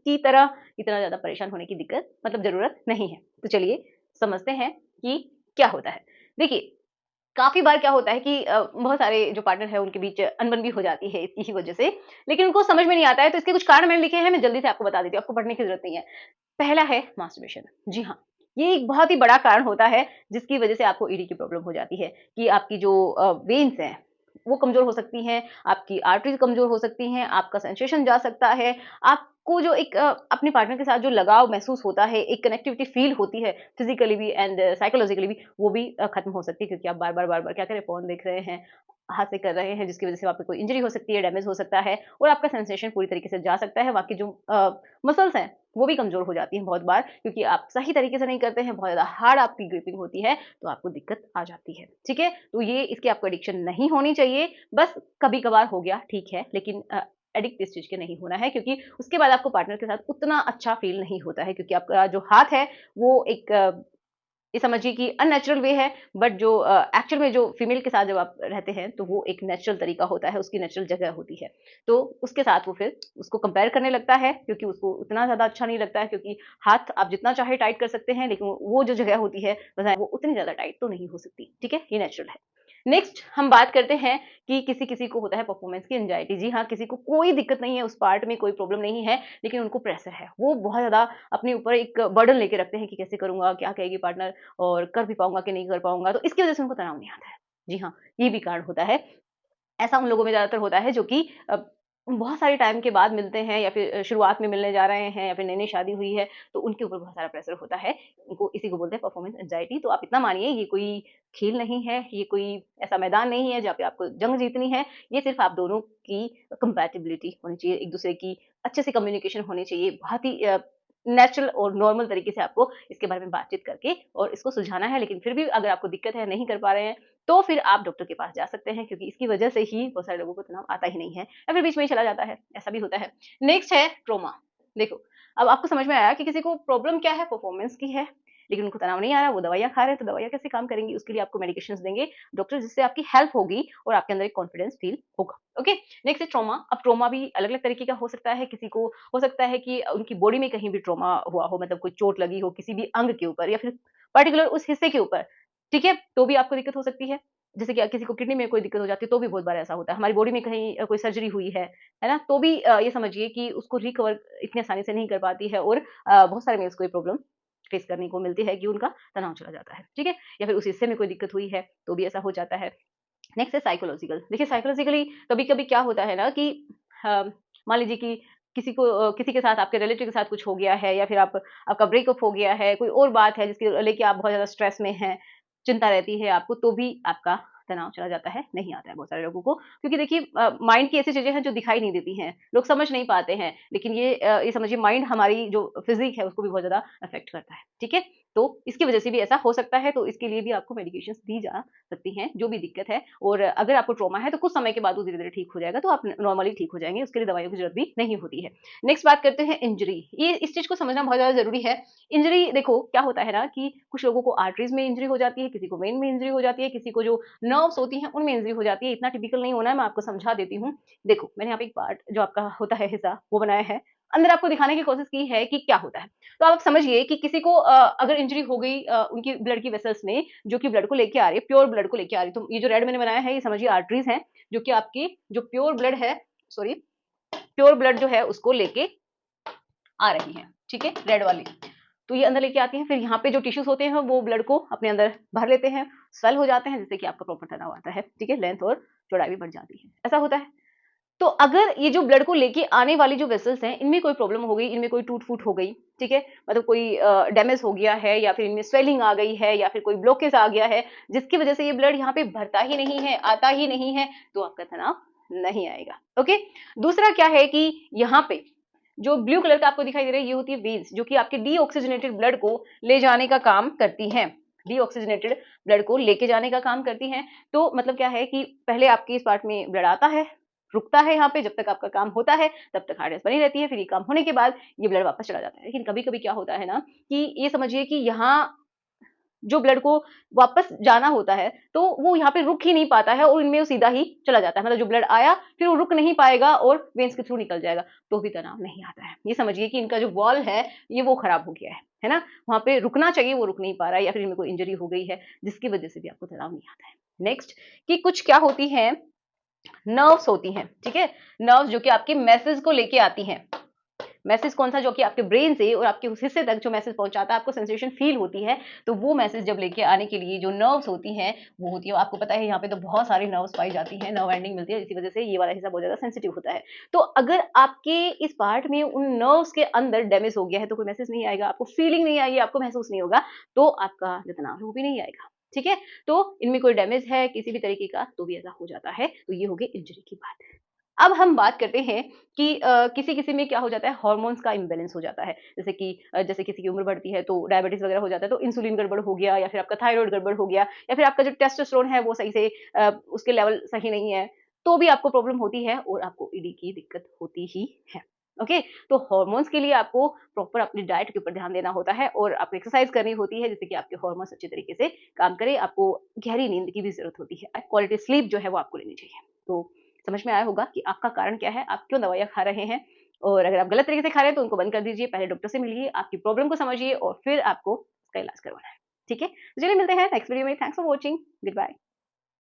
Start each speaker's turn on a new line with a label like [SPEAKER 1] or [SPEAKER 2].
[SPEAKER 1] की तरह इतना ज़्यादा परेशान होने की दिक्कत मतलब ज़रूरत नहीं है। तो चलिए समझते हैं कि क्या होता है। देखिए, काफ़ी बार क्या होता है कि बहुत सारे जो पार्टनर हैं उनके बीच अनबन भी हो जाती है इसी वजह से, लेकिन उनको समझ में नहीं आता है, तो इसके कुछ कारण मैंने लिखे हैं, मैं जल्दी से आपको बता देती हूँ, आपको पढ़ने की ज़रूरत नहीं है। पहला है मास्टरबेशन। जी हाँ, ये एक बहुत ही बड़ा कारण होता है जिसकी वजह से आपको ईडी की प्रॉब्लम हो जाती है कि आपकी जो वेन्स हैं, वो कमज़ोर हो सकती हैं, आपकी आर्टरीज़ कमज़ोर हो सकती हैं, आपका सेंसेशन जा सकता है, आपको जो एक अपने पार्टनर के साथ जो लगाव महसूस होता है, एक कनेक्टिविटी फ़ील होती है फिज़िकली भी एंड साइकोलॉजिकली भी, वो भी खत्म हो सकती है क्योंकि आप बार-बार, बार-बार क्या करें फ़ोन देख रहे हैं, हाथ से कर रहे हैं जिसकी वजह से वहाँ पे कोई इंजरी हो सकती है, डैमेज हो सकता है और आपका सेंसेशन पूरी तरीके से जा सकता है। बाकी जो मसल्स हैं वो भी कमज़ोर हो जाती हैं बहुत बार क्योंकि आप सही तरीके से नहीं करते हैं, बहुत ज़्यादा हार्ड आपकी ग्रिपिंग होती है, तो आपको दिक्कत आ जाती है, ठीक है? तो ये इसकी आपको एडिक्शन नहीं होनी चाहिए, बस कभी-कभार हो गया ठीक है, लेकिन एडिक्ट इस चीज़ के नहीं होना है क्योंकि उसके बाद आपको पार्टनर के साथ उतना अच्छा फ़ील नहीं होता है क्योंकि आपका जो हाथ है वो एक ये समझिए कि अननेचुरल वे है बट जो एक्चुअल में जो फीमेल के साथ जब आप रहते हैं तो वो एक नेचुरल तरीका होता है, उसकी नेचुरल जगह होती है। तो उसके साथ वो फिर उसको कंपेयर करने लगता है क्योंकि उसको उतना ज़्यादा अच्छा नहीं लगता है क्योंकि हाथ आप जितना चाहे टाइट कर सकते हैं लेकिन वो जो जगह होती है वो उतनी ज़्यादा टाइट तो नहीं हो सकती, ठीक है? ये नेचुरल है। नेक्स्ट हम बात करते हैं कि किसी-किसी को होता है परफॉर्मेंस की एंग्जायटी। जी हाँ, किसी को कोई दिक्कत नहीं है उस पार्ट में कोई प्रॉब्लम नहीं है, लेकिन उनको प्रेशर है। वो बहुत ज़्यादा अपने ऊपर एक बर्डन लेके रखते हैं कि कैसे करूँगा, क्या कहेगी पार्टनर और कर भी पाऊँगा कि नहीं कर पाऊँगा, तो इसकी वज़ह से उनको तनाव नहीं आता है। जी हाँ, ये भी कारण होता है। ऐसा उन लोगों में ज़्यादातर होता है जो कि बहुत सारे टाइम के बाद मिलते हैं या फिर शुरुआत में मिलने जा रहे हैं या फिर नई-नई शादी हुई है, तो उनके ऊपर बहुत सारा प्रेशर होता है। उनको इसी को बोलते हैं परफॉर्मेंस एंग्जायटी। तो आप इतना मानिए ये कोई खेल नहीं है, ये कोई ऐसा मैदान नहीं है जहाँ पे आपको जंग जीतनी है। ये सिर्फ़ आप दोनों की कंपैटिबिलिटी होनी चाहिए, एक-दूसरे की अच्छे से कम्युनिकेशन होनी चाहिए। बहुत ही नेचुरल और नॉर्मल तरीके से आपको इसके बारे में बातचीत करके और इसको सुलझाना है। लेकिन फिर भी अगर आपको दिक्कत है, नहीं कर पा रहे हैं, तो फिर आप डॉक्टर के पास जा सकते हैं क्योंकि इसकी वजह से ही बहुत सारे लोगों को तनाव आता ही नहीं है या फिर बीच में ही चला जाता है, ऐसा भी होता है। नेक्स्ट है ट्रॉमा। देखो, अब आपको समझ में आया कि किसी को प्रॉब्लम क्या है, परफॉर्मेंस की है, लेकिन उनको तनाव नहीं आ रहा, वो दवाइयाँ खा रहे हैं, तो दवाइयाँ कैसे काम करेंगी? उसके लिए आपको मेडिकेशंस देंगे डॉक्टर जिससे आपकी हेल्प होगी और आपके अंदर एक कॉन्फिडेंस फील होगा। ओके? नेक्स्ट है ट्रॉमा। अब ट्रॉमा भी अलग-अलग तरीके का हो सकता है, किसी को हो सकता है कि उनकी बॉडी में कहीं भी ट्रॉमा हुआ हो, मतलब कोई चोट लगी हो किसी भी अंग के ऊपर या फिर पर्टिकुलर उस हिस्से के ऊपर, ठीक है? तो भी आपको दिक्कत हो सकती है। जैसे कि किसी को किडनी में कोई दिक्कत हो जाती है, तो भी बहुत बार ऐसा होता है। हमारी बॉडी में कहीं कोई सर्जरी हुई है ना? तो भी ये समझिए कि उसको रिकवर इतनी आसानी से नहीं कर पाती है और बहुत सारे मेल्स को ये प्रॉब्लम फेस करने को मिलती है कि उनका तनाव चला जाता है, ठीक है? या फिर उस हिस्से में कोई दिक्कत हुई है, तो भी ऐसा हो जाता है। नेक्स्ट है साइकोलॉजिकल। देखिए साइकोलॉजिकली कभी-कभी क्या होता है ना कि मान लीजिए कि किसी को किसी के साथ आपके रिलेटिव के साथ कुछ हो गया है या फिर आपका ब्रेकअप हो गया है, कोई और बात है जिसके लेके आप बहुत ज़्यादा स्ट्रेस में हैं, चिंता रहती है आपको, तो भी आपका तनाव चला जाता है, नहीं आता है बहुत सारे लोगों को। क्योंकि देखिए माइंड की ऐसी चीज़ें हैं जो दिखाई नहीं देती हैं, लोग समझ नहीं पाते हैं, लेकिन ये समझिए माइंड हमारी जो फिज़िक है उसको भी बहुत ज़्यादा अफ़ेक्ट करता है, ठीक है? तो इसकी वजह से भी ऐसा हो सकता है, तो इसके लिए भी आपको मेडिकेशंस दी जा सकती हैं, जो भी दिक्कत है और अगर आपको ट्रॉमा है तो कुछ समय के बाद वो धीरे-धीरे ठीक हो जाएगा, तो आप नॉर्मली ठीक हो जाएँगे, उसके लिए दवाइयों की ज़रूरत भी नहीं होती है। नेक्स्ट बात करते हैं इंजरी, ये इस चीज़ को समझना बहुत ज़्यादा ज़रूरी है। इंजरी देखो क्या होता है ना कि कुछ लोगों को आर्टरीज़ में इंजरी हो जाती है, किसी को वेन में इंजरी हो जाती है, किसी को जो नर्व्स होती हैं उनमें इंजरी हो जाती है, इतना टिपिकल नहीं होना है, मैं आपको समझा देती हूँ। देखो, मैंने यहाँ पे एक पार्ट जो आपका होता है हिस्सा वो बनाया है, अंदर आपको दिखाने की कोशिश की है कि क्या होता है। तो आप समझिए कि किसी को अगर इंजरी हो गई उनकी ब्लड की वेसल्स में जो कि ब्लड को लेके आ रही है, प्योर ब्लड को लेके आ रही है, तो ये जो रेड मैंने बनाया है ये समझिए आर्टरीज़ हैं, जो कि आपकी जो प्योर ब्लड है सॉरी प्योर ब्लड जो है उसको लेके आ रही हैं, ठीक है? रेड वाली। तो ये अंदर लेके आती हैं, फिर यहाँ पे जो टिश्यूज़ होते हैं वो ब्लड को अपने अंदर भर लेते हैं, स्वेल हो जाते हैं जिससे कि आपका प्रॉपर तनाव आता है, ठीक है? लेंथ और चौड़ाई भी बढ़ जाती है, ऐसा होता है। तो अगर ये जो ब्लड को लेके आने वाली जो वेसल्स हैं, इनमें कोई प्रॉब्लम हो गई, इनमें कोई टूट-फूट हो गई, ठीक है? मतलब कोई डैमेज हो गया है या फिर इनमें स्वेलिंग आ गई है या फिर कोई ब्लॉकेज आ गया है, जिसकी वजह से ये ब्लड यहाँ पे भरता ही नहीं है, आता ही नहीं है, तो आपका तनाव नहीं आएगा, ओके? दूसरा क्या है कि यहाँ पे जो ब्लू कलर का आपको दिखाई दे रहा है, ये होती है वेन्स, जो कि आपके डीऑक्सीजनेटेड ब्लड को ले जाने का काम करती हैं। डीऑक्सीजनेटेड ब्लड को लेके जाने का काम करती हैं। तो मतलब क्या है कि पहले आपके इस पार्ट में ब्लड आता है, रुकता है यहाँ पे जब तक आपका काम होता है, तब तक हार्डनेस बनी रहती है, फिर ये काम होने के बाद ये ब्लड वापस चला जाता है। लेकिन कभी-कभी क्या होता है ना कि ये समझिए कि यहाँ जो ब्लड को वापस जाना होता है, तो वो यहाँ पे रुक ही नहीं पाता है और इनमें वो सीधा ही चला जाता है। मतलब जो ब्लड आया, फिर वो रुक नहीं पाएगा और वेन्स के थ्रू निकल जाएगा, तो भी तनाव नहीं आता है। ये समझिए कि इनका जो वॉल है, ये वो खराब हो गया है ना? वहाँ पे रुकना चाहिए, वो रुक नहीं पा रहा है, या फिर इनमें कोई इंजरी हो गई है, जिसकी वजह से भी आपको तनाव नहीं आता है। नेक्स्ट, कि कुछ क्या होती हैं, नर्व्स होती हैं, ठीक है? नर्व्स जो कि आपके मैसेज को लेके आती हैं। मैसेज कौन-सा, जो कि आपके ब्रेन से और आपके उस हिस्से तक जो मैसेज पहुँचाता है, आपको सेंसेशन फ़ील होती है, तो वो मैसेज जब लेके आने के लिए जो नर्व्स होती हैं, वो होती है, आपको पता है यहाँ पे तो बहुत सारी नर्व्स पाई जाती हैं, नर्व एंडिंग मिलती है, इसी वजह से ये वाला हिस्सा बहुत ज़्यादा सेंसिटिव होता है। तो अगर आपके इस पार्ट में उन नर्व्स के अंदर डैमेज हो गया है, तो कोई मैसेज नहीं आएगा, आपको फीलिंग नहीं आएगी, आपको महसूस नहीं होगा, तो आपका जो तनाव है, वो भी नहीं आएगा, ठीक है? तो इनमें कोई डैमेज है किसी भी तरीके का, तो भी ऐसा हो जाता है, तो ये हो गई इंजरी की बात। अब हम बात करते हैं कि किसी-किसी में क्या हो जाता है, हार्मोन्स का इम्बैलेंस हो जाता है। जैसे कि जैसे किसी की उम्र बढ़ती है तो डायबिटीज़ वगैरह हो जाता है, तो इंसुलिन गड़बड़ हो गया, या फिर आपका थायराइड गड़बड़ हो गया, या फिर आपका जो टेस्टोस्टेरोन है वो सही से उसके लेवल सही नहीं है, तो भी आपको प्रॉब्लम होती है और आपको ईडी की दिक्कत होती ही है। ओके? तो हार्मोन्स के लिए आपको प्रॉपर अपनी डाइट के ऊपर ध्यान देना होता है और आपको एक्सरसाइज करनी होती है, जिससे कि आपके हार्मोन्स अच्छे तरीके से काम करें। आपको गहरी नींद की भी ज़रूरत होती है। क्वालिटी स्लीप जो है वो आपको लेनी चाहिए। तो समझ में आया होगा कि आपका कारण क्या है, आप क्यों दवाइयाँ खा रहे हैं, और अगर आप गलत तरीके से खा रहे हैं तो उनको बंद कर दीजिए, पहले डॉक्टर से मिलिए, आपकी प्रॉब्लम को समझिए और फिर आपको उसका इलाज करवाना है। ठीक है? तो चलिए मिलते हैं नेक्स्ट वीडियो में। Thanks for watching. Good bye.